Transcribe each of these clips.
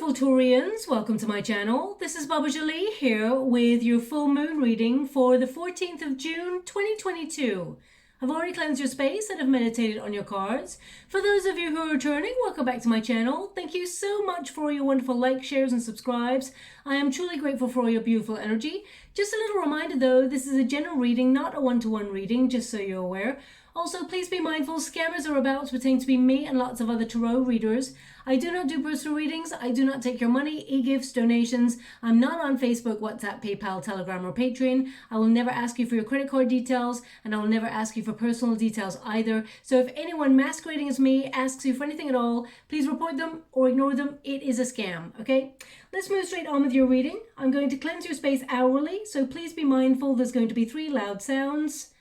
beautiful Taurians, welcome to my channel. This is Baba Jolie here with your full moon reading for the 14th of June 2022. I've already cleansed your space and have meditated on your cards. For those of you who are returning, welcome back to my channel. Thank you so much for all your wonderful likes, shares and subscribes. I am truly grateful for all your beautiful energy. Just a little reminder though, this is a general reading, not a one-to-one reading, just so you're aware. Also, please be mindful, scammers are about to pretend to be me and lots of other tarot readers. I do not do personal readings. I do not take your money, e-gifts, donations. I'm not on Facebook, WhatsApp, PayPal, Telegram, or Patreon. I will never ask you for your credit card details, and I will never ask you for personal details either. So if anyone masquerading as me asks you for anything at all, please report them or ignore them. It is a scam, okay? Let's move straight on with your reading. I'm going to cleanse your space hourly, so please be mindful. There's going to be 3 loud sounds.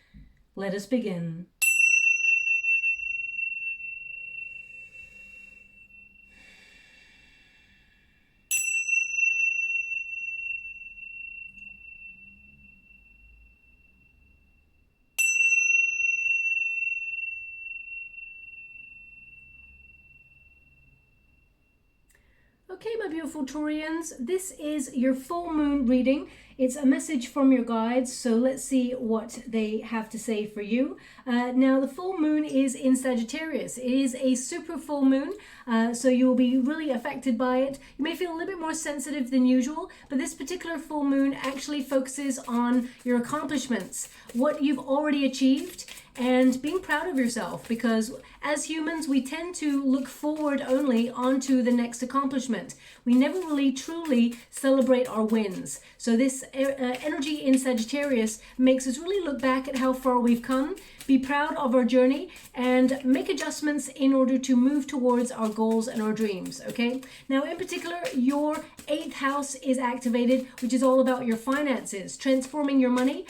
Let us begin. Okay, my beautiful Taurians, this is your full moon reading. It's a message from your guides, so let's see what they have to say for you. Now, the full moon is in Sagittarius. It is a super full moon, so you'll be really affected by it. You may feel a little bit more sensitive than usual, but this particular full moon actually focuses on your accomplishments, what you've already achieved, and being proud of yourself, because as humans, we tend to look forward only onto the next accomplishment. We never really truly celebrate our wins. So this energy in Sagittarius makes us really look back at how far we've come, be proud of our journey, and make adjustments in order to move towards our goals and our dreams, okay? Now, in particular, your 8th house is activated, which is all about your finances, transforming your money,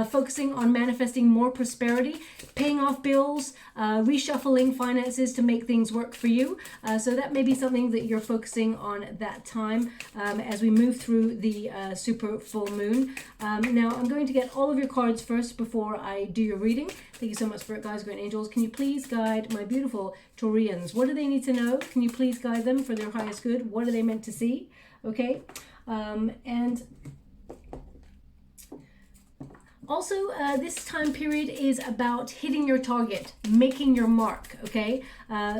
focusing on manifesting more prosperity, paying off bills, reshuffling finances to make things work for you. So that may be something that you're focusing on at that time as we move through the super full moon. Now, I'm going to get all of your cards first before I do your reading. Thank you so much, Spirit Guides, Great Angels. Can you please guide my beautiful Taurians? What do they need to know? Can you please guide them for their highest good? What are they meant to see? Okay. And also, this time period is about hitting your target, making your mark, okay?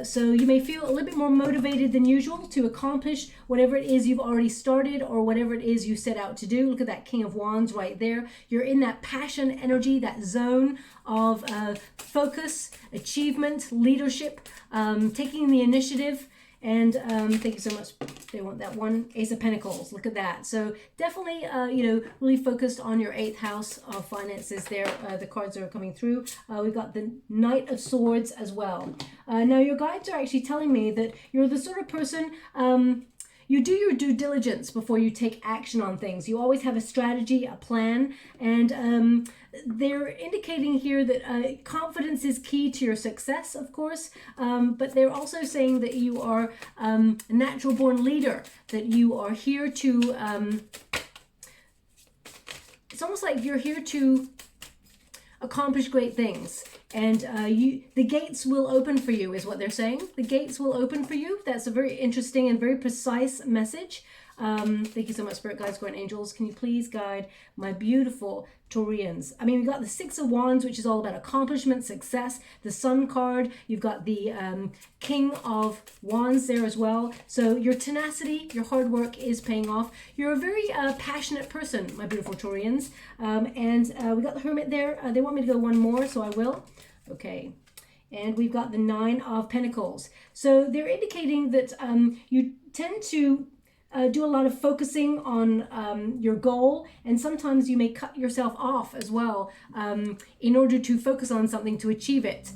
So you may feel a little bit more motivated than usual to accomplish whatever it is you've already started or whatever it is you set out to do. Look at that King of Wands right there. You're in that passion energy, that zone of focus, achievement, leadership, taking the initiative. And thank you so much. They want that one Ace of Pentacles. Look at that. So definitely, really focused on your 8th house of finances there. The cards are coming through. We've got the Knight of Swords as well. Now, your guides are actually telling me that you're the sort of person, you do your due diligence before you take action on things. You always have a strategy, a plan, and they're indicating here that confidence is key to your success, of course, but they're also saying that you are a natural born leader, that you are here to, it's almost like you're here to accomplish great things. And the gates will open for you is what they're saying. The gates will open for you. That's a very interesting and very precise message. Thank you so much, Spirit Guides, Great Angels. Can you please guide my beautiful Taurians? I mean, we've got the 6 of Wands, which is all about accomplishment, success. The Sun card. You've got the King of Wands there as well. So your tenacity, your hard work is paying off. You're a very passionate person, my beautiful Taurians. And we got the Hermit there. They want me to go one more, so I will. Okay. And we've got the 9 of Pentacles. So they're indicating that you tend to do a lot of focusing on your goal, and sometimes you may cut yourself off as well in order to focus on something to achieve it.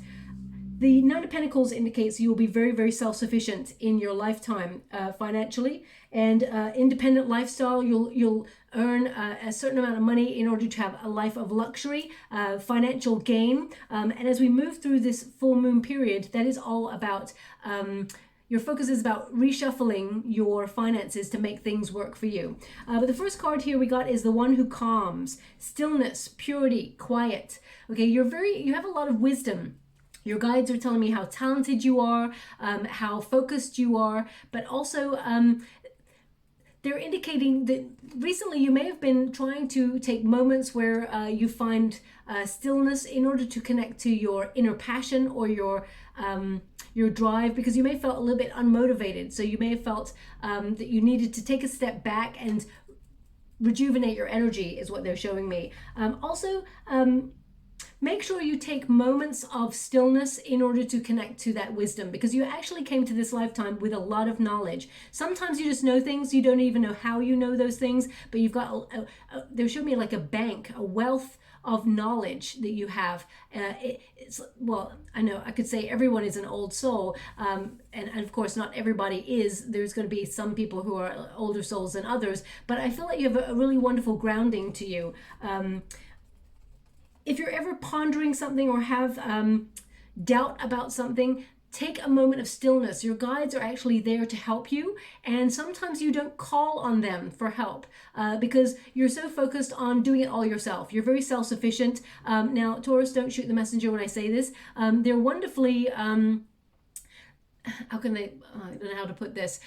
The 9 of Pentacles indicates you will be very, very self-sufficient in your lifetime financially, and independent lifestyle. You'll earn a certain amount of money in order to have a life of luxury, financial gain. And as we move through this full moon period, that is all about your focus is about reshuffling your finances to make things work for you. But the first card here we got is the one who calms, stillness, purity, quiet. Okay, you have a lot of wisdom. Your guides are telling me how talented you are, how focused you are, but also they're indicating that recently you may have been trying to take moments where you find stillness in order to connect to your inner passion or your drive, because you may have felt a little bit unmotivated. So you may have felt that you needed to take a step back and rejuvenate your energy, is what they're showing me. Also, make sure you take moments of stillness in order to connect to that wisdom, because you actually came to this lifetime with a lot of knowledge. Sometimes you just know things, you don't even know how you know those things, but you've got, they're showing me like a bank, a wealth of knowledge that you have. It's, well, I know I could say everyone is an old soul, and of course not everybody is. There's going to be some people who are older souls than others, but I feel like you have a really wonderful grounding to you. If you're ever pondering something or have doubt about something, take a moment of stillness. Your guides are actually there to help you, and sometimes you don't call on them for help because you're so focused on doing it all yourself. You're very self-sufficient. Now, Taurus, don't shoot the messenger when I say this. They're wonderfully... how can they, I don't know how to put this.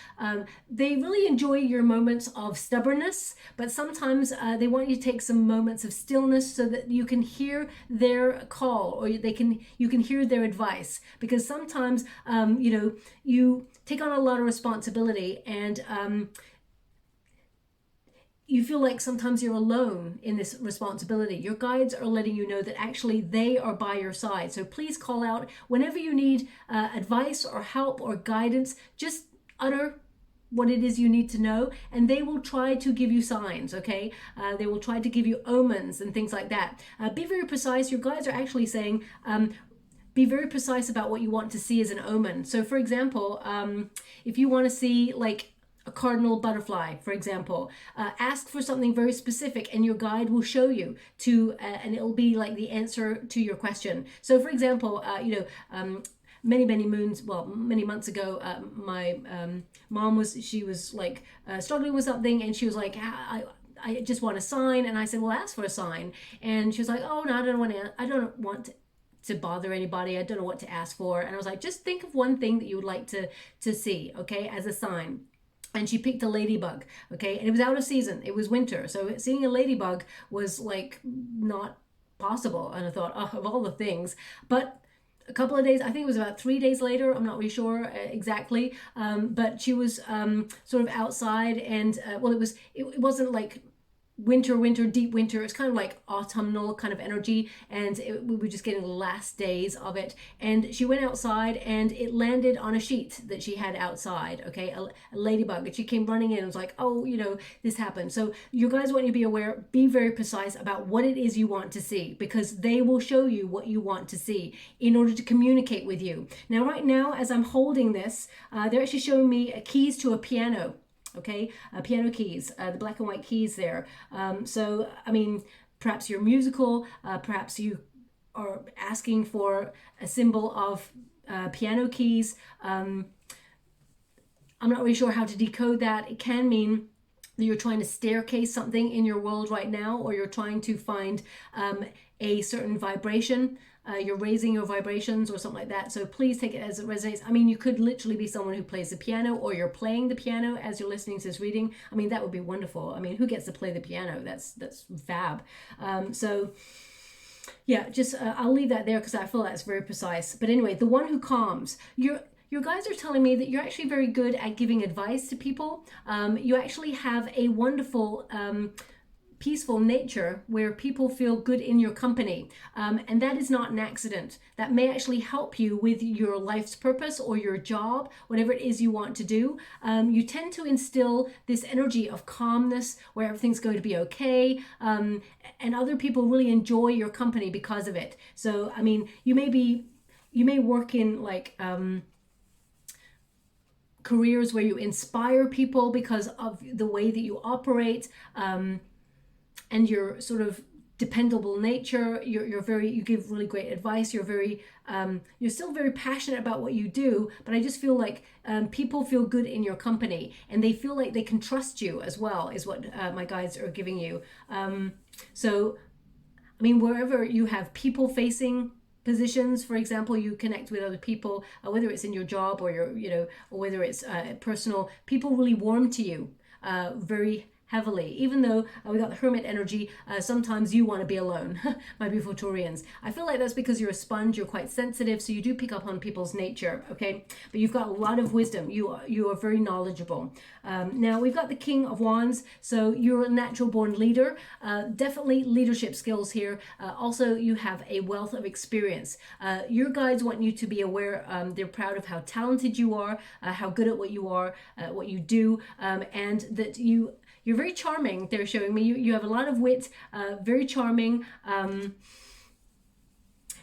They really enjoy your moments of stubbornness, but sometimes they want you to take some moments of stillness so that you can hear their call, or you can hear their advice. Because sometimes, you know, you take on a lot of responsibility, and you feel like sometimes you're alone in this responsibility. Your guides are letting you know that actually they are by your side. So please call out whenever you need advice or help or guidance. Just utter what it is you need to know, and they will try to give you signs, okay? They will try to give you omens and things like that. Be very precise. Your guides are actually saying, be very precise about what you want to see as an omen. So for example, if you want to see like a cardinal butterfly, for example, ask for something very specific, and your guide will show you to, and it'll be like the answer to your question. So for example, you know, many months ago, my mom she was like struggling with something, and she was like, I just want a sign. And I said, well, ask for a sign. And she was like, oh no, I don't want to bother anybody. I don't know what to ask for. And I was like, just think of one thing that you would like to see, okay, as a sign. And she picked a ladybug, okay? And it was out of season. It was winter. So seeing a ladybug was like not possible. And I thought, oh, of all the things. But a couple of days, I think it was about 3 days later, I'm not really sure exactly, but she was sort of outside, and well, it wasn't like winter, deep winter. It's kind of like autumnal kind of energy, and we were just getting the last days of it. And she went outside, and it landed on a sheet that she had outside, okay, a ladybug. And she came running in and was like, oh, you know, this happened. So you guys want you to be aware, be very precise about what it is you want to see, because they will show you what you want to see in order to communicate with you. Now, right now, as I'm holding this, they're actually showing me keys to a piano. Okay, piano keys, the black and white keys there. So, I mean, perhaps you're musical, perhaps you are asking for a symbol of piano keys. I'm not really sure how to decode that. It can mean that you're trying to staircase something in your world right now, or you're trying to find a certain vibration. You're raising your vibrations or something like that. So please take it as it resonates. I mean, you could literally be someone who plays the piano, or you're playing the piano as you're listening to this reading. I mean, that would be wonderful. I mean, who gets to play the piano? That's fab. So yeah, just I'll leave that there because I feel that's very precise. But anyway, the one who calms. Your guys are telling me that you're actually very good at giving advice to people. You actually have a wonderful peaceful nature where people feel good in your company, and that is not an accident. That may actually help you with your life's purpose or your job, whatever it is you want to do. You tend to instill this energy of calmness where everything's going to be okay, and other people really enjoy your company because of it. So I mean, you may work in like careers where you inspire people because of the way that you operate, and your sort of dependable nature. You give really great advice. You're still very passionate about what you do, but I just feel like people feel good in your company, and they feel like they can trust you as well, is what my guides are giving you. So, I mean, wherever you have people-facing positions, for example, you connect with other people, whether it's in your job or or whether it's personal, people really warm to you. very heavily. Even though we got the Hermit energy, sometimes you want to be alone, my beautiful Taurians. I feel like that's because you're a sponge, you're quite sensitive, so you do pick up on people's nature, okay? But you've got a lot of wisdom. You are very knowledgeable. Now we've got the King of Wands, so you're a natural born leader. Definitely leadership skills here. Also, you have a wealth of experience. Your guides want you to be aware, they're proud of how talented you are, how good at what you are, what you do, and that you're very charming. They're showing me you have a lot of wit, very charming,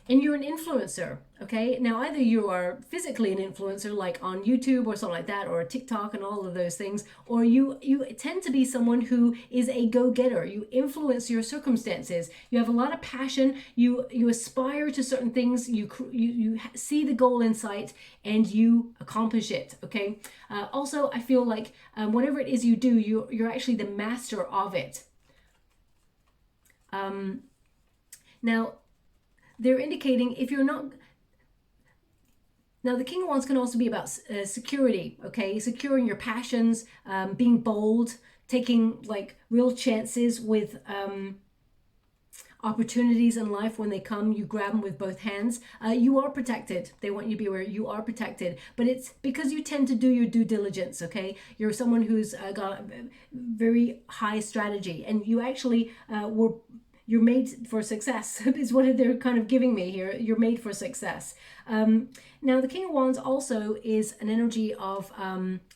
and you're an influencer, okay? Now, either you are physically an influencer, like on YouTube or something like that, or TikTok and all of those things, or you tend to be someone who is a go-getter. You influence your circumstances. You have a lot of passion. You aspire to certain things. You see the goal in sight and you accomplish it, okay? Also, I feel like whatever it is you do, you're actually the master of it. Now, they're indicating if you're not... Now, the King of Wands can also be about security, okay? Securing your passions, being bold, taking like real chances with opportunities in life. When they come, you grab them with both hands. You are protected. They want you to be aware you are protected, but it's because you tend to do your due diligence, okay? You're someone who's got very high strategy, and you actually you're made for success is what they're kind of giving me here. You're made for success. Now, the King of Wands also is an energy of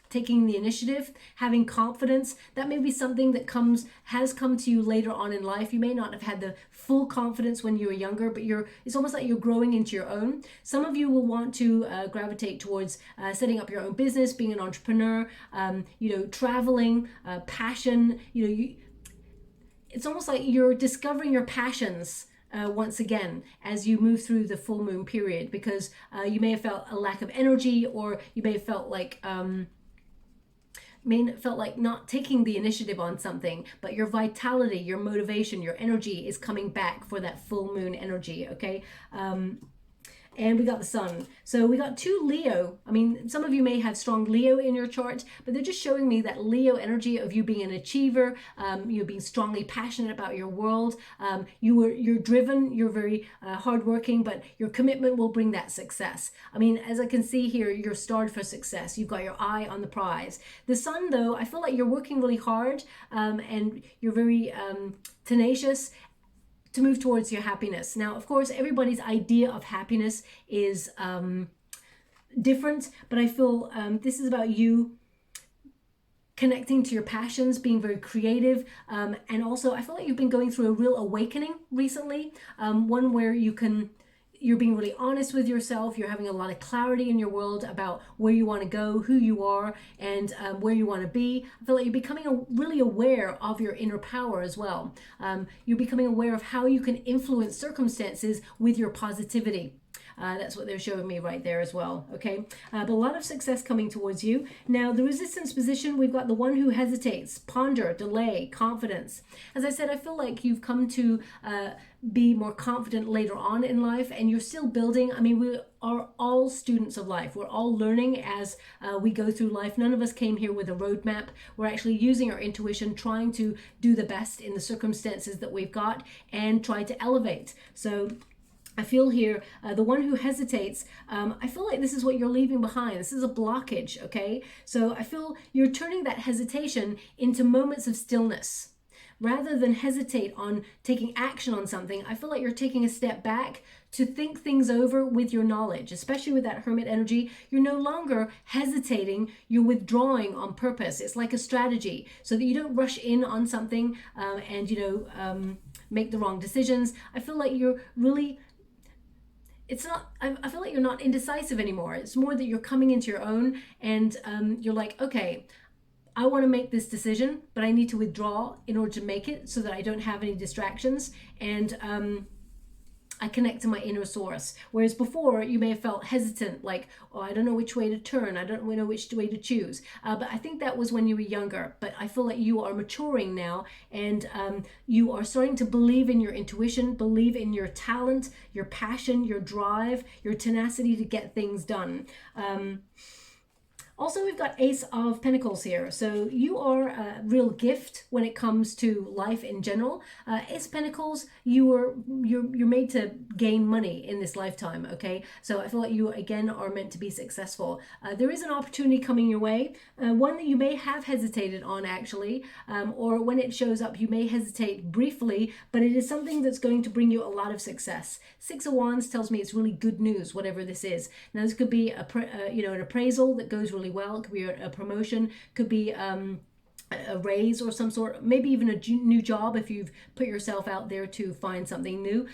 taking the initiative, having confidence. That may be something that has come to you later on in life. You may not have had the full confidence when you were younger, but it's almost like you're growing into your own. Some of you will want to gravitate towards setting up your own business, being an entrepreneur, traveling, passion, it's almost like you're discovering your passions once again as you move through the full moon period, because you may have felt a lack of energy, or you may have felt like not taking the initiative on something, but your vitality, your motivation, your energy is coming back for that full moon energy, okay? And we got the Sun. So we got 2 Leo. I mean, some of you may have strong Leo in your chart, but they're just showing me that Leo energy of you being an achiever, you being strongly passionate about your world. You're driven, you're very hardworking, but your commitment will bring that success. I mean, as I can see here, you're starred for success. You've got your eye on the prize. The Sun, though, I feel like you're working really hard, and you're very tenacious to move towards your happiness. Now, of course, everybody's idea of happiness is different, but I feel this is about you connecting to your passions, being very creative, and also I feel like you've been going through a real awakening recently, one where you're being really honest with yourself. You're having a lot of clarity in your world about where you want to go, who you are, and where you want to be. I feel like you're becoming really aware of your inner power as well. You're becoming aware of how you can influence circumstances with your positivity. That's what they're showing me right there as well, okay? But a lot of success coming towards you. Now, the resistance position, we've got the one who hesitates, ponder, delay, confidence. As I said, I feel like you've come to be more confident later on in life, and you're still building. I mean, we are all students of life. We're all learning as we go through life. None of us came here with a roadmap. We're actually using our intuition, trying to do the best in the circumstances that we've got and try to elevate. So I feel here, the one who hesitates, I feel like this is what you're leaving behind. This is a blockage, okay? So I feel you're turning that hesitation into moments of stillness. Rather than hesitate on taking action on something, I feel like you're taking a step back to think things over with your knowledge, especially with that Hermit energy. You're no longer hesitating, you're withdrawing on purpose. It's like a strategy so that you don't rush in on something and, make the wrong decisions. I feel like you're really... I feel like you're not indecisive anymore. It's more that you're coming into your own, and you're like, okay, I want to make this decision, but I need to withdraw in order to make it so that I don't have any distractions, and I connect to my inner source. Whereas before, you may have felt hesitant, like, oh, I don't know which way to turn. I don't know which way to choose. But I think that was when you were younger. But I feel like you are maturing now, and you are starting to believe in your intuition, believe in your talent, your passion, your drive, your tenacity to get things done. Also, we've got Ace of Pentacles here. So you are a real gift when it comes to life in general. Ace of Pentacles, you're made to gain money in this lifetime, okay? So I feel like you, again, are meant to be successful. There is an opportunity coming your way, one that you may have hesitated on, actually, or when it shows up, you may hesitate briefly, but it is something that's going to bring you a lot of success. Six of Wands tells me it's really good news, whatever this is. Now, this could be an appraisal that goes really well. It could be a promotion, could be a raise or some sort, maybe even a new job if you've put yourself out there to find something new.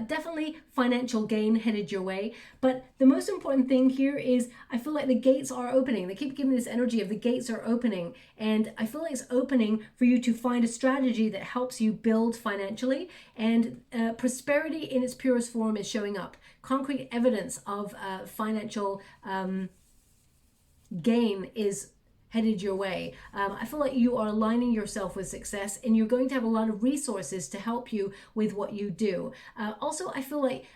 Definitely financial gain headed your way. But the most important thing here is I feel like the gates are opening. They keep giving me this energy of the gates are opening. And I feel like it's opening for you to find a strategy that helps you build financially. And prosperity in its purest form is showing up. Concrete evidence of financial gain is headed your way. I feel like you are aligning yourself with success, and you're going to have a lot of resources to help you with what you do. Also, I feel like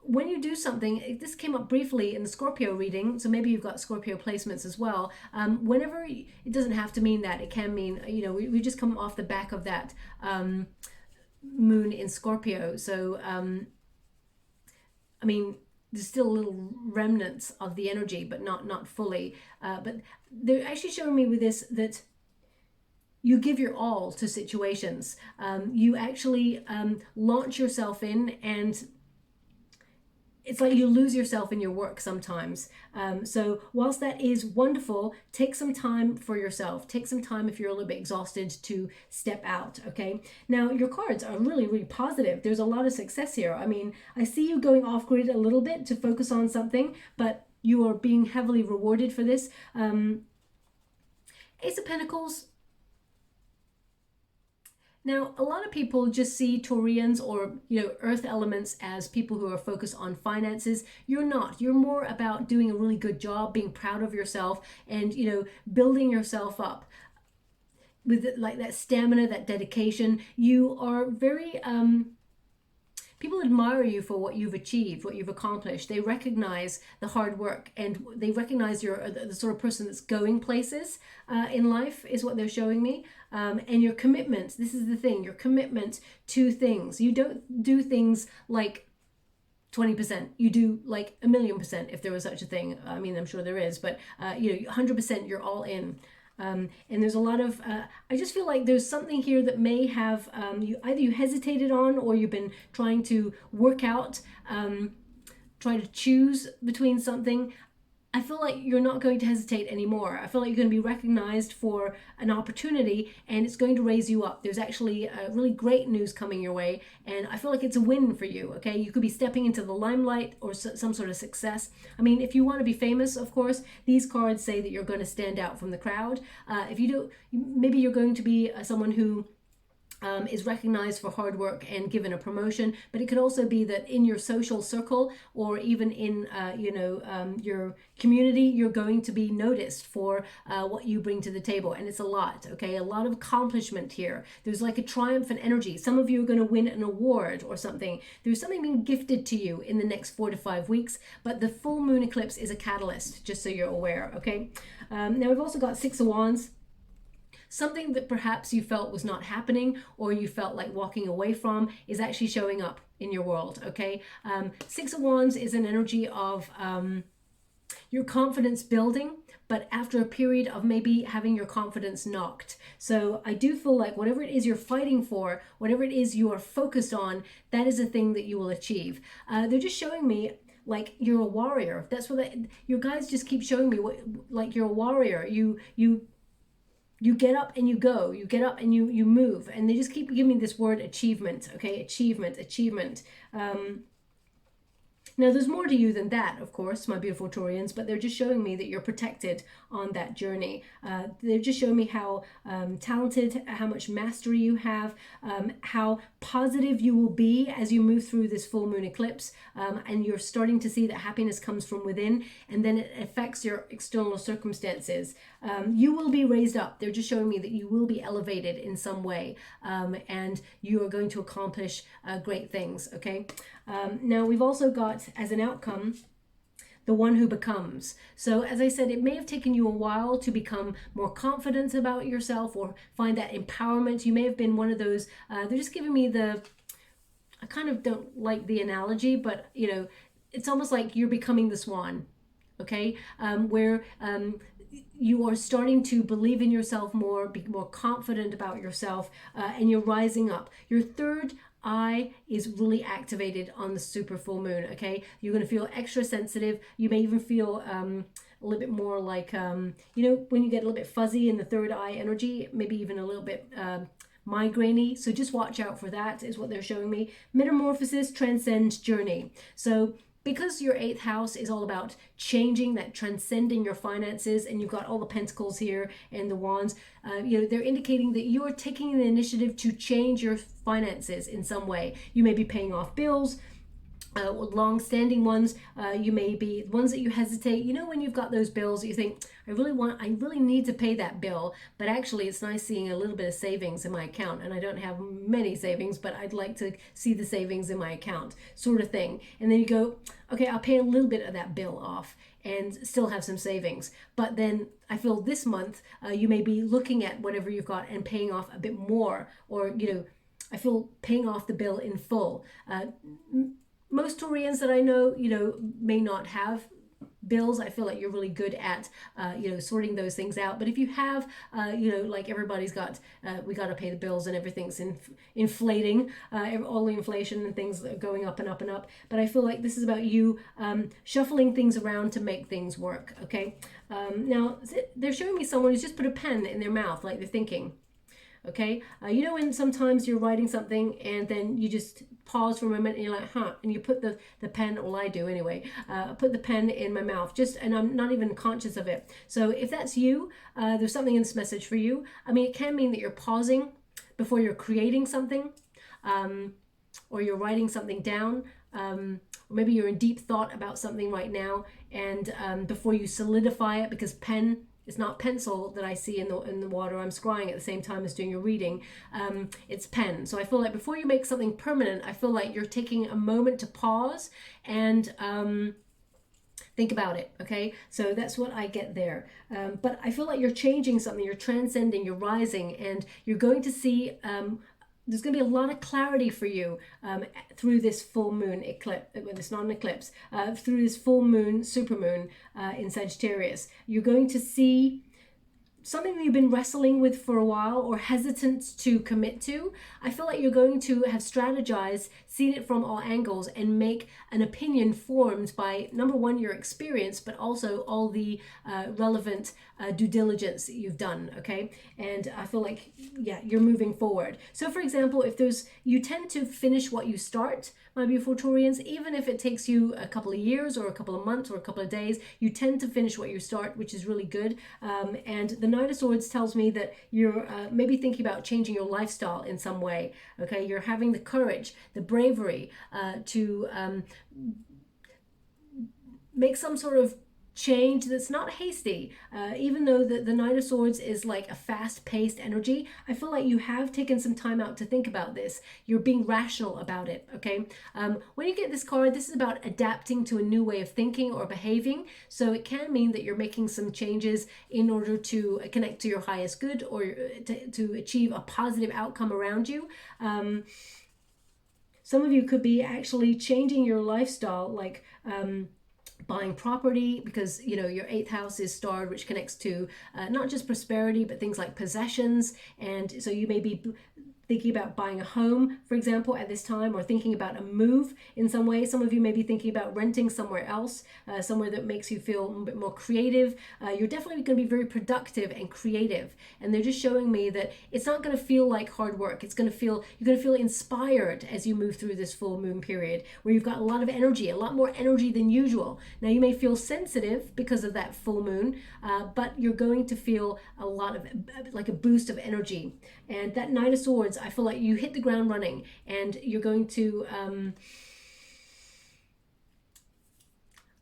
when you do something, this came up briefly in the Scorpio reading, so maybe you've got Scorpio placements as well. Whenever, it doesn't have to mean that, it can mean, we just come off the back of that moon in Scorpio. So, I mean, there's still little remnants of the energy, but not fully. But they're actually showing me with this that you give your all to situations. You actually launch yourself in, and it's like you lose yourself in your work sometimes. So whilst that is wonderful, take some time for yourself. Take some time if you're a little bit exhausted to step out, okay? Now, your cards are really, really positive. There's a lot of success here. I mean, I see you going off grid a little bit to focus on something, but you are being heavily rewarded for this. Ace of Pentacles. Now, a lot of people just see Taurians or, earth elements as people who are focused on finances. You're not. You're more about doing a really good job, being proud of yourself, and, building yourself up with like that stamina, that dedication. You are very, people admire you for what you've achieved, what you've accomplished. They recognize the hard work, and they recognize you're the sort of person that's going places in life, is what they're showing me. And your commitment, this is the thing, your commitment to things. You don't do things like 20%. You do like 1,000,000% if there was such a thing. I mean, I'm sure there is, but 100%, you're all in. And there's a lot of, I just feel like there's something here that may have, either you hesitated on, or you've been trying to work out, trying to choose between something. I feel like you're not going to hesitate anymore. I feel like you're going to be recognized for an opportunity, and it's going to raise you up. There's actually really great news coming your way, and I feel like it's a win for you, okay? You could be stepping into the limelight or some sort of success. I mean, if you want to be famous, of course, these cards say that you're going to stand out from the crowd. If you do, maybe you're going to be someone who is recognized for hard work and given a promotion, but it could also be that in your social circle, or even in your community, you're going to be noticed for what you bring to the table. And it's a lot, okay? A lot of accomplishment here. There's like a triumphant energy. Some of you are going to win an award or something. There's something being gifted to you in the next 4 to 5 weeks, but the full moon eclipse is a catalyst, just so you're aware, okay? Now we've also got Six of Wands. Something that perhaps you felt was not happening, or you felt like walking away from, is actually showing up in your world, okay? Six of Wands is an energy of your confidence building, but after a period of maybe having your confidence knocked. So I do feel like whatever it is you're fighting for, whatever it is you are focused on, that is a thing that you will achieve. They're just showing me like you're a warrior. That's what your guides just keep showing me, like you're a warrior. You get up and you go, you get up and you move, and they just keep giving me this word achievement, okay? Achievement. Now, there's more to you than that, of course, my beautiful Taurians, but they're just showing me that you're protected on that journey. They're just showing me how talented, how much mastery you have, how positive you will be as you move through this full moon eclipse, and you're starting to see that happiness comes from within, and then it affects your external circumstances. You will be raised up. They're just showing me that you will be elevated in some way, and you are going to accomplish great things, okay? Now, we've also got, as an outcome, the one who becomes. So as I said, it may have taken you a while to become more confident about yourself or find that empowerment. You may have been one of those, they're just giving me the, I kind of don't like the analogy, but you know, it's almost like you're becoming the swan, okay? Where you are starting to believe in yourself more, be more confident about yourself, and you're rising up. Your third eye is really activated on the super full moon, okay? You're going to feel extra sensitive. You may even feel a little bit more like, you know, when you get a little bit fuzzy in the third eye energy, maybe even a little bit migraine-y. So just watch out for that, is what they're showing me. Metamorphosis, transcend, journey. So because your 8th house is all about changing, that transcending your finances, and you've got all the pentacles here and the wands, you know, they're indicating that you are taking the initiative to change your finances in some way. You may be paying off bills, long-standing ones. You may be ones that you hesitate. You know, when you've got those bills that you think, I really need to pay that bill, but actually it's nice seeing a little bit of savings in my account, and I don't have many savings, but I'd like to see the savings in my account, sort of thing. And then you go, okay, I'll pay a little bit of that bill off and still have some savings. But then I feel this month you may be looking at whatever you've got and paying off a bit more, or, you know, I feel paying off the bill in full. Most Taurians that I know, you know, may not have bills. I feel like you're really good at, you know, sorting those things out. But if you have, you know, like everybody's got, we got to pay the bills and everything's inflating, all the inflation and things are going up and up and up. But I feel like this is about you shuffling things around to make things work, okay? Now, they're showing me someone who's just put a pen in their mouth, like they're thinking. Okay, you know when sometimes you're writing something and then you just pause for a moment and you're like, huh, and you put the pen, well I do anyway, put the pen in my mouth, just, and I'm not even conscious of it. So if that's you, there's something in this message for you. I mean, it can mean that you're pausing before you're creating something, or you're writing something down, or maybe you're in deep thought about something right now, and before you solidify it, because pen, it's not pencil that I see in the water. I'm scrying at the same time as doing your reading. It's pen. So I feel like before you make something permanent, I feel like you're taking a moment to pause and think about it, okay? So that's what I get there. But I feel like you're changing something, you're transcending, you're rising, and you're going to see there's going to be a lot of clarity for you through this full moon eclipse, well, it's not an eclipse, through this full moon, supermoon in Sagittarius. You're going to see something that you've been wrestling with for a while or hesitant to commit to. I feel like you're going to have strategized, seen it from all angles, and make an opinion formed by, number one, your experience, but also all the relevant due diligence that you've done, okay? And I feel like, yeah, you're moving forward. So for example, if there's, you tend to finish what you start, my beautiful Taurians, even if it takes you a couple of years or a couple of months or a couple of days, you tend to finish what you start, which is really good. And the Knight of Swords tells me that you're maybe thinking about changing your lifestyle in some way, okay? You're having the courage, the bravery to make some sort of change that's not hasty. Even though the Knight of Swords is like a fast-paced energy, I feel like you have taken some time out to think about this. You're being rational about it, okay? When you get this card, this is about adapting to a new way of thinking or behaving. So it can mean that you're making some changes in order to connect to your highest good, or to achieve a positive outcome around you. Some of you could be actually changing your lifestyle, like buying property, because you know your 8th house is starred, which connects to not just prosperity but things like possessions. And so you may be thinking about buying a home, for example, at this time, or thinking about a move in some way. Some of you may be thinking about renting somewhere else, somewhere that makes you feel a bit more creative. You're definitely going to be very productive and creative. And they're just showing me that it's not going to feel like hard work. It's going to feel, you're going to feel inspired as you move through this full moon period, where you've got a lot of energy, a lot more energy than usual. Now you may feel sensitive because of that full moon, but you're going to feel a lot of, like a boost of energy. And that Knight of Swords, I feel like you hit the ground running, and you're going to,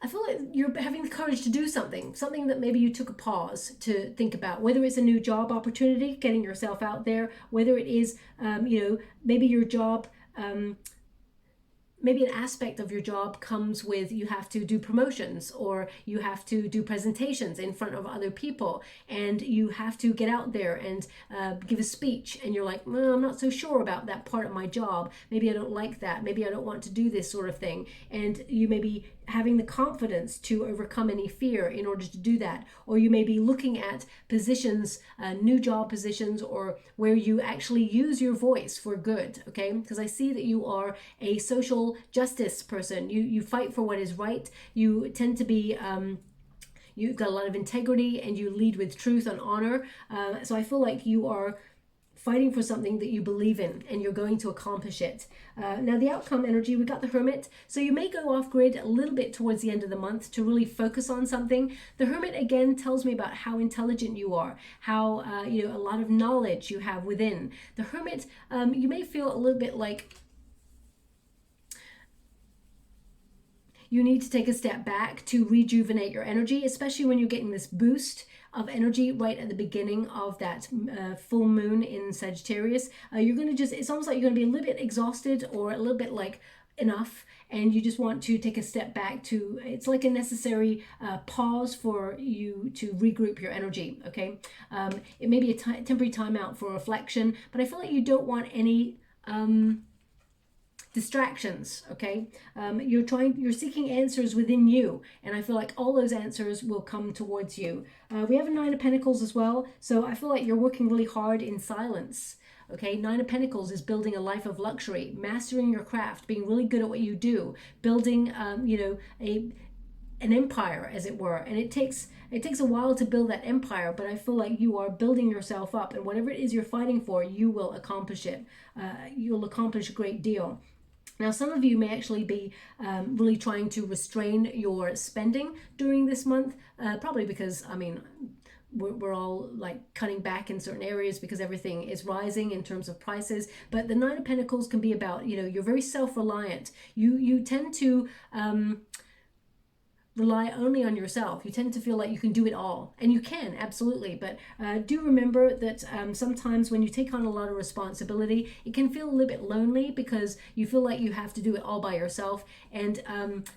I feel like you're having the courage to do something that maybe you took a pause to think about, whether it's a new job opportunity, getting yourself out there, whether it is, you know, maybe your job maybe an aspect of your job comes with you have to do promotions, or you have to do presentations in front of other people, and you have to get out there and give a speech, and you're like, well, I'm not so sure about that part of my job. Maybe I don't like that. Maybe I don't want to do this sort of thing. And you may be having the confidence to overcome any fear in order to do that. Or you may be looking at positions, new job positions, or where you actually use your voice for good, okay? Because I see that you are a social justice person. You fight for what is right. You tend to be you've got a lot of integrity, and you lead with truth and honor. So I feel like you are fighting for something that you believe in, and you're going to accomplish it. Now the outcome energy, we got the Hermit. So you may go off grid a little bit towards the end of the month to really focus on something. The Hermit again tells me about how intelligent you are, how a lot of knowledge you have within. The Hermit, you may feel a little bit like you need to take a step back to rejuvenate your energy, especially when you're getting this boost of energy right at the beginning of that full moon in Sagittarius. You're going to it's almost like you're going to be a little bit exhausted, or a little bit like enough, and you just want to take a step back to, it's like a necessary pause for you to regroup your energy, okay? It may be a temporary timeout for reflection, but I feel like you don't want any distractions, okay? You're seeking answers within you, and I feel like all those answers will come towards you. We have a Nine of Pentacles as well, so I feel like you're working really hard in silence, okay? Nine of Pentacles is building a life of luxury, mastering your craft, being really good at what you do, building an empire, as it were. And it takes a while to build that empire, but I feel like you are building yourself up, and whatever it is you're fighting for, you will accomplish it. You'll accomplish a great deal. Now, some of you may actually be really trying to restrain your spending during this month, probably because, I mean, we're all like cutting back in certain areas because everything is rising in terms of prices. But the Nine of Pentacles can be about, you're very self-reliant. You tend to rely only on yourself. You tend to feel like you can do it all, and you can, absolutely. But do remember that sometimes when you take on a lot of responsibility, it can feel a little bit lonely because you feel like you have to do it all by yourself. And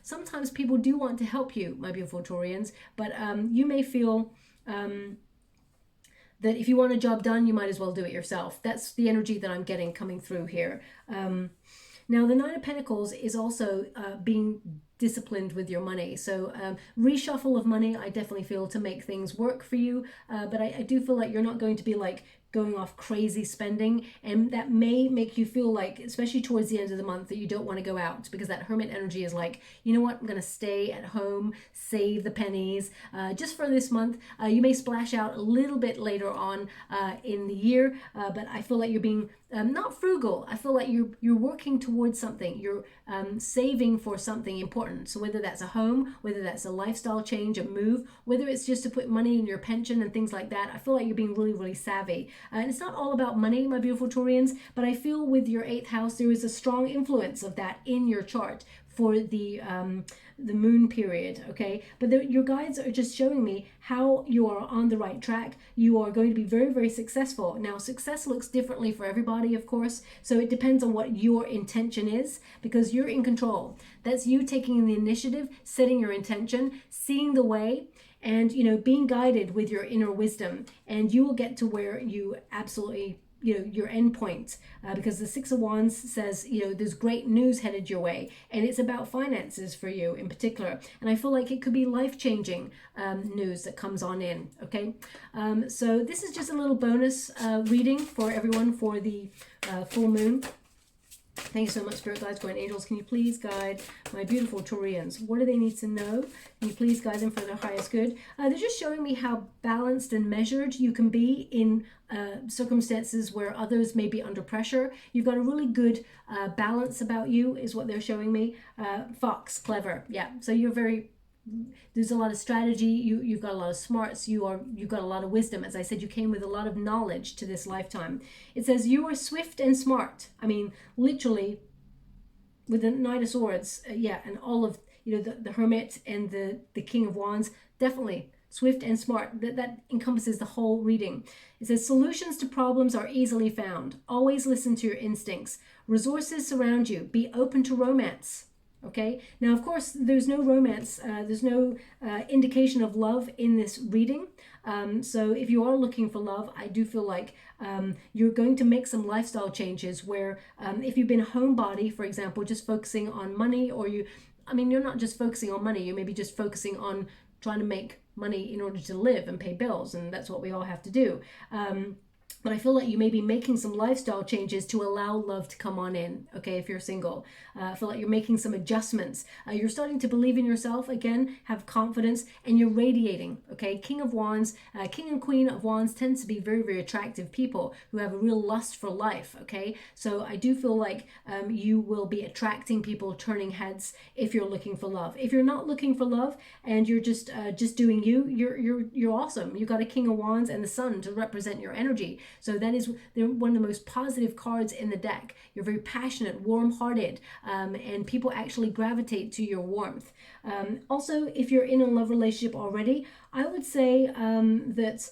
sometimes people do want to help you, my beautiful Taurians, but you may feel that if you want a job done, you might as well do it yourself. That's the energy that I'm getting coming through here. Now, the Nine of Pentacles is also being disciplined with your money. So reshuffle of money, I definitely feel, to make things work for you. But I do feel like you're not going to be like going off crazy spending, and that may make you feel like, especially towards the end of the month, that you don't want to go out, because that Hermit energy is like, you know what, I'm going to stay at home, save the pennies just for this month. You may splash out a little bit later on in the year, but I feel like you're being not frugal. I feel like you're working towards something. You're saving for something important. So whether that's a home, whether that's a lifestyle change, a move, whether it's just to put money in your pension and things like that, I feel like you're being really, really savvy. And it's not all about money, my beautiful Taurians, but I feel with your 8th house, there is a strong influence of that in your chart for the moon period, okay? But your guides are just showing me how you are on the right track. You are going to be very, very successful. Now, success looks differently for everybody, of course, so it depends on what your intention is, because you're in control. That's you taking the initiative, setting your intention, seeing the way, and being guided with your inner wisdom, and you will get to where you absolutely your end point, because the Six of Wands says there's great news headed your way, and it's about finances for you in particular, and I feel like it could be life-changing news that comes on in, okay? So this is just a little bonus reading for everyone for the full moon. Thank you so much, Spirit Guides, Guardian Angels. Can you please guide my beautiful Taurians? What do they need to know? Can you please guide them for their highest good? They're just showing me how balanced and measured you can be in circumstances where others may be under pressure. You've got a really good balance about you, is what they're showing me. Fox, clever. Yeah, so you're very... There's a lot of strategy. You've got a lot of smarts. You've got a lot of wisdom. As I said, you came with a lot of knowledge to this lifetime. It says you are swift and smart. I mean, literally, with the Knight of Swords, and all of the Hermit and the King of Wands, definitely swift and smart. That encompasses the whole reading. It says solutions to problems are easily found. Always listen to your instincts. Resources surround you. Be open to romance. Okay, now of course there's no romance, there's no indication of love in this reading. So if you are looking for love, I do feel like you're going to make some lifestyle changes where if you've been a homebody, for example, just focusing on money, or you're not just focusing on money, you may be just focusing on trying to make money in order to live and pay bills, and that's what we all have to do. But I feel like you may be making some lifestyle changes to allow love to come on in, okay, if you're single. I feel like you're making some adjustments. You're starting to believe in yourself again, have confidence, and you're radiating, okay? King of Wands, King and Queen of Wands tends to be very, very attractive people who have a real lust for life, okay? So I do feel like you will be attracting people, turning heads if you're looking for love. If you're not looking for love and you're just doing you're awesome. You got a King of Wands and the Sun to represent your energy. So that is one of the most positive cards in the deck. You're very passionate, warm-hearted, and people actually gravitate to your warmth. Also, if you're in a love relationship already, I would say that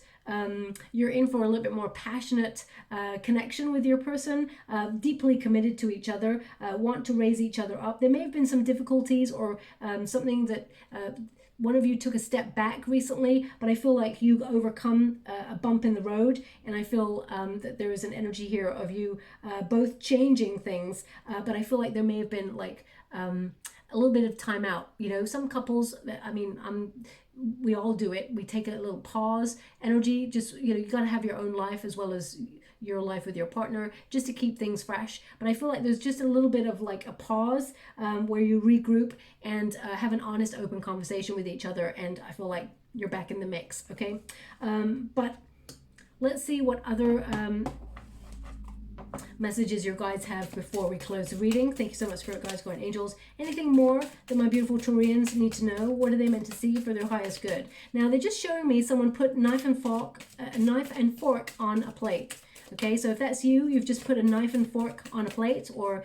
you're in for a little bit more passionate connection with your person, deeply committed to each other, want to raise each other up. There may have been some difficulties or something that one of you took a step back recently, but I feel like you've overcome a bump in the road, and I feel that there is an energy here of you both changing things, but I feel like there may have been like a little bit of time out. You know, some couples, we all do it. We take a little pause energy, just, you got to have your own life as well as your life with your partner, just to keep things fresh. But I feel like there's just a little bit of like a pause where you regroup and have an honest, open conversation with each other, and I feel like you're back in the mix, okay? But let's see what other messages your guides have before we close the reading. Thank you so much, Spirit Guides, Guardian Angels. Anything more that my beautiful Taurians need to know? What are they meant to see for their highest good? Now, they're just showing me someone put a knife and fork on a plate. Okay, so if that's you, you've just put a knife and fork on a plate, or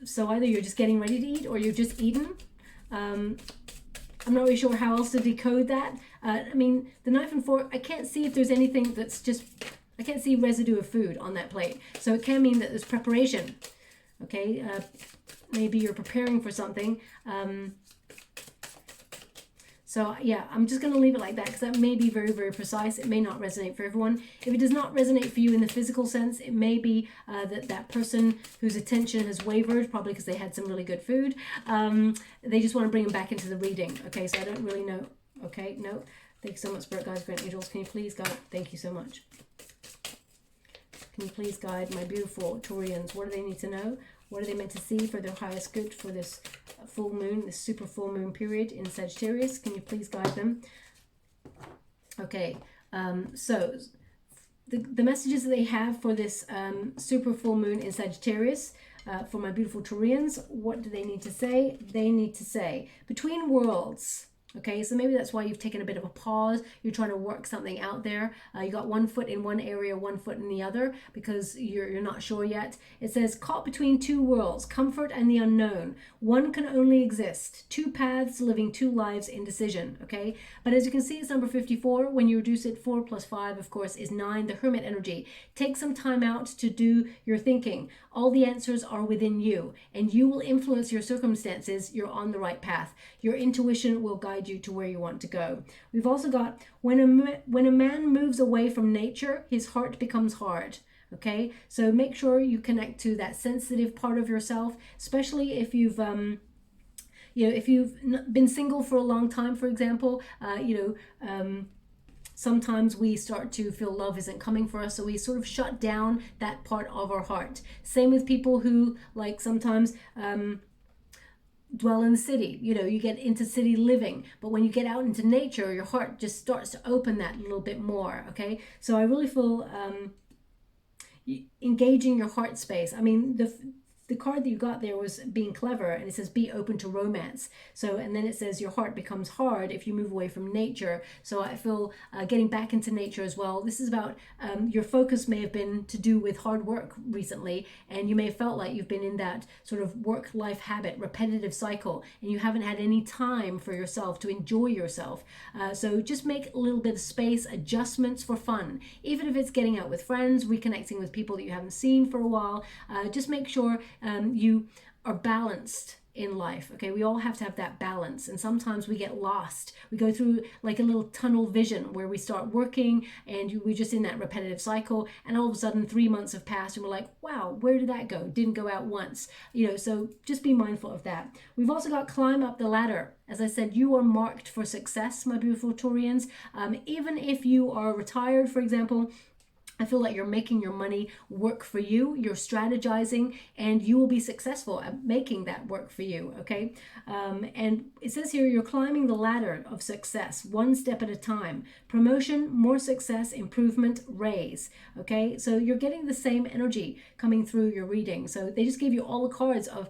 so either you're just getting ready to eat or you're just eaten. I'm not really sure how else to decode that. The knife and fork, I can't see if there's anything that's just, I can't see residue of food on that plate. So it can mean that there's preparation. Okay, maybe you're preparing for something. So yeah, I'm just going to leave it like that because that may be very, very precise. It may not resonate for everyone. If it does not resonate for you in the physical sense, it may be that person whose attention has wavered, probably because they had some really good food. They just want to bring them back into the reading. Okay, so I don't really know. Okay, no. Thank you so much, Spirit Guides, Guardian Angels. Can you please guide? Thank you so much. Can you please guide my beautiful Taurians? What do they need to know? What are they meant to see for their highest good for this full moon, this super full moon period in Sagittarius? Can you please guide them? Okay, so the messages that they have for this super full moon in Sagittarius, for my beautiful Taurians, what do they need to say? They need to say, between worlds. Okay, so maybe that's why you've taken a bit of a pause. You're trying to work something out there. You got one foot in one area, one foot in the other, because you're not sure yet. It says, caught between two worlds, comfort and the unknown. One can only exist. Two paths, living two lives, indecision. Okay, but as you can see, it's number 54. When you reduce it, 4 plus 5, of course, is 9, the Hermit energy. Take some time out to do your thinking. All the answers are within you, and you will influence your circumstances. You're on the right path. Your intuition will guide you to where you want to go. We've also got, when a man moves away from nature, his heart becomes hard. Okay, so make sure you connect to that sensitive part of yourself, especially if you've if you've been single for a long time, for example. Sometimes we start to feel love isn't coming for us, so we sort of shut down that part of our heart. Same with people who like sometimes dwell in the city. You get into city living, but when you get out into nature, your heart just starts to open that little bit more. Okay, so I really feel engaging your heart space. I mean, the the card that you got there was being clever, and it says be open to romance. So, and then it says your heart becomes hard if you move away from nature. So I feel getting back into nature as well. This is about your focus may have been to do with hard work recently, and you may have felt like you've been in that sort of work-life habit, repetitive cycle, and you haven't had any time for yourself to enjoy yourself. So just make a little bit of space, adjustments for fun, even if it's getting out with friends, reconnecting with people that you haven't seen for a while. Just make sure you are balanced in life. Okay, we all have to have that balance, and sometimes we get lost. We go through like a little tunnel vision where we start working and we're just in that repetitive cycle, and all of a sudden 3 months have passed and we're like, wow, where did that go? Didn't go out once, you know. So just be mindful of that. We've also got climb up the ladder. As I said, you are marked for success, my beautiful Taurians. Even if you are retired, for example, I feel like you're making your money work for you. You're strategizing, and you will be successful at making that work for you, okay? And it says here, you're climbing the ladder of success, one step at a time. Promotion, more success, improvement, raise, okay? So you're getting the same energy coming through your reading. So they just gave you all the cards of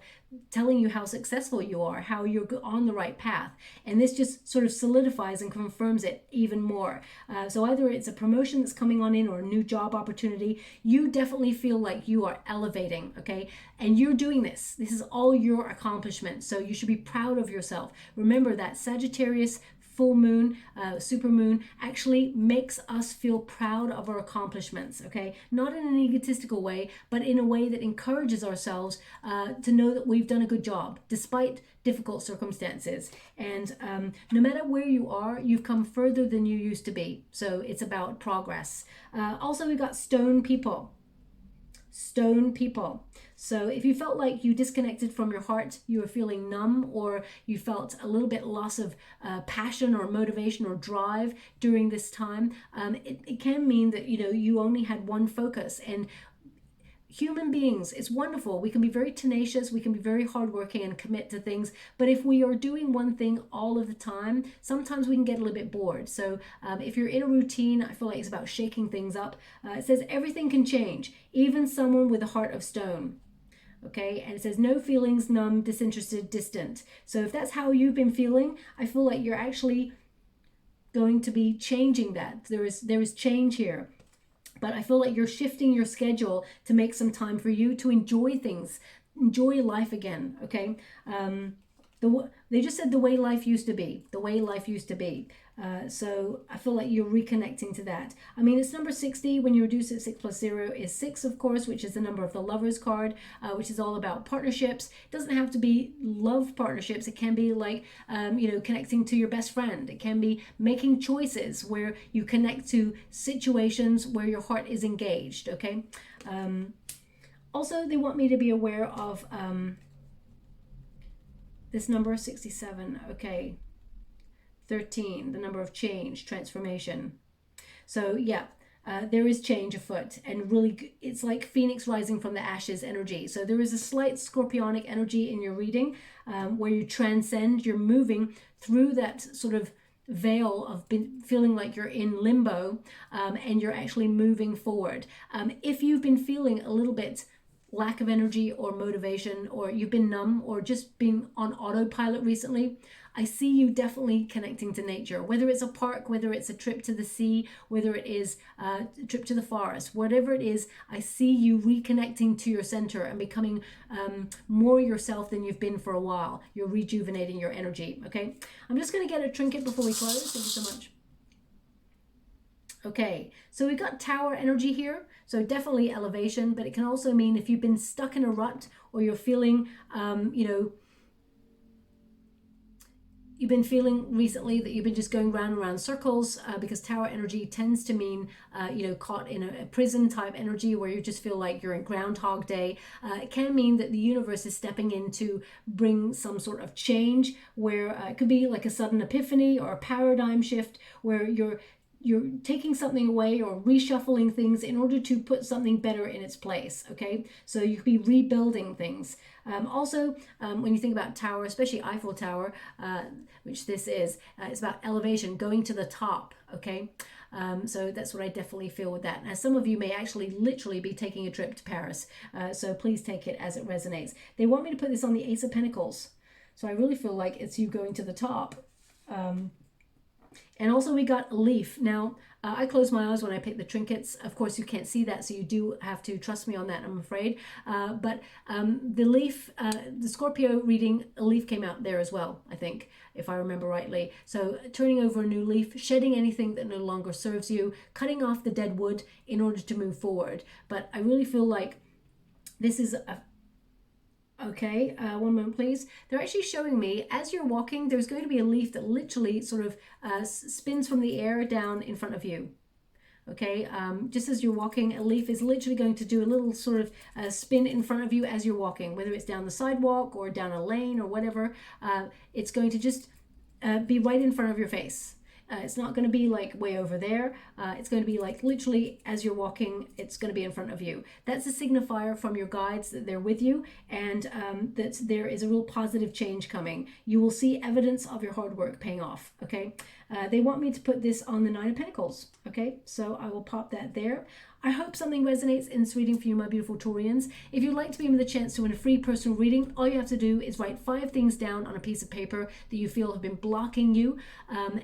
telling you how successful you are, how you're on the right path. And this just sort of solidifies and confirms it even more. So either it's a promotion that's coming on in or a new job opportunity, you definitely feel like you are elevating, okay? And you're doing this. This is all your accomplishments. So you should be proud of yourself. Remember that Sagittarius full moon, super moon actually makes us feel proud of our accomplishments, okay? Not in an egotistical way, but in a way that encourages ourselves to know that we've done a good job despite difficult circumstances. And no matter where you are, you've come further than you used to be. So it's about progress. Also, we've got stone people. Stone people. So if you felt like you disconnected from your heart, you were feeling numb, or you felt a little bit loss of passion or motivation or drive during this time, it can mean that, you know, you only had one focus. And human beings, it's wonderful. We can be very tenacious, we can be very hardworking and commit to things, but if we are doing one thing all of the time, sometimes we can get a little bit bored. So if you're in a routine, I feel like it's about shaking things up. It says everything can change, even someone with a heart of stone. Okay, and it says no feelings, numb, disinterested, distant. So if that's how you've been feeling, I feel like you're actually going to be changing that. There is change here. But I feel like you're shifting your schedule to make some time for you to enjoy things, enjoy life again, okay? They just said the way life used to be, the way life used to be. So I feel like you're reconnecting to that. I mean, it's number 60. When you reduce it, 6 plus 0 is 6, of course, which is the number of the Lovers card, which is all about partnerships. It doesn't have to be love partnerships. It can be like, you know, connecting to your best friend. It can be making choices where you connect to situations where your heart is engaged, okay? Also, they want me to be aware of this number 67, okay. 13, the number of change, transformation. So yeah, there is change afoot, and really it's like Phoenix rising from the ashes energy. So there is a slight scorpionic energy in your reading where you transcend, you're moving through that sort of veil of feeling like you're in limbo, and you're actually moving forward. If you've been feeling a little bit lack of energy or motivation, or you've been numb or just been on autopilot recently, I see you definitely connecting to nature, whether it's a park, whether it's a trip to the sea, whether it is a trip to the forest, whatever it is, I see you reconnecting to your center and becoming more yourself than you've been for a while. You're rejuvenating your energy, okay? I'm just going to get a trinket before we close. Thank you so much. Okay, so we've got tower energy here, so definitely elevation, but it can also mean if you've been stuck in a rut, or you're feeling, you know, you've been feeling recently that you've been just going round and round circles, because tower energy tends to mean, you know, caught in a prison type energy where you just feel like you're in Groundhog Day. It can mean that the universe is stepping in to bring some sort of change where it could be like a sudden epiphany or a paradigm shift where you're taking something away or reshuffling things in order to put something better in its place, okay? So you could be rebuilding things. Also, when you think about tower, especially Eiffel Tower, which this is, it's about elevation, going to the top, okay? So that's what I definitely feel with that. Now, some of you may actually literally be taking a trip to Paris, so please take it as it resonates. They want me to put this on the Ace of Pentacles, so I really feel like it's you going to the top. And also we got a leaf. Now, I close my eyes when I pick the trinkets. Of course, you can't see that, so you do have to trust me on that, I'm afraid. But the leaf, the Scorpio reading, a leaf came out there as well, I think, if I remember rightly. So turning over a new leaf, shedding anything that no longer serves you, cutting off the dead wood in order to move forward. But I really feel like this is a... Okay, one moment please. They're actually showing me as you're walking, there's going to be a leaf that literally sort of spins from the air down in front of you. Okay, just as you're walking, a leaf is literally going to do a little sort of spin in front of you as you're walking, whether it's down the sidewalk or down a lane or whatever. It's going to just be right in front of your face. It's not going to be like way over there. It's going to be like literally as you're walking, it's going to be in front of you. That's a signifier from your guides that they're with you, and that there is a real positive change coming. You will see evidence of your hard work paying off, okay? They want me to put this on the Nine of Pentacles, okay? So I will pop that there. I hope something resonates in this reading for you, my beautiful Taurians. If you'd like to be in with a chance to win a free personal reading, all you have to do is write 5 things down on a piece of paper that you feel have been blocking you,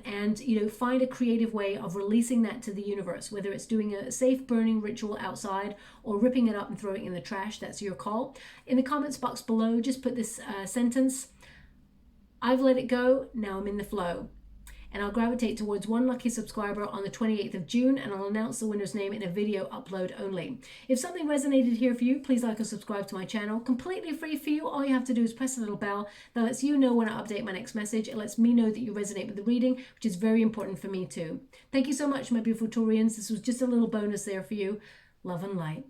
and find a creative way of releasing that to the universe, whether it's doing a safe burning ritual outside or ripping it up and throwing it in the trash. That's your call. In the comments box below, just put this sentence: I've let it go, now I'm in the flow. And I'll gravitate towards one lucky subscriber on the 28th of June, and I'll announce the winner's name in a video upload only. If something resonated here for you, please like and subscribe to my channel. Completely free for you. All you have to do is press the little bell that lets you know when I update my next message. It lets me know that you resonate with the reading, which is very important for me too. Thank you so much, my beautiful Taurians. This was just a little bonus there for you. Love and light.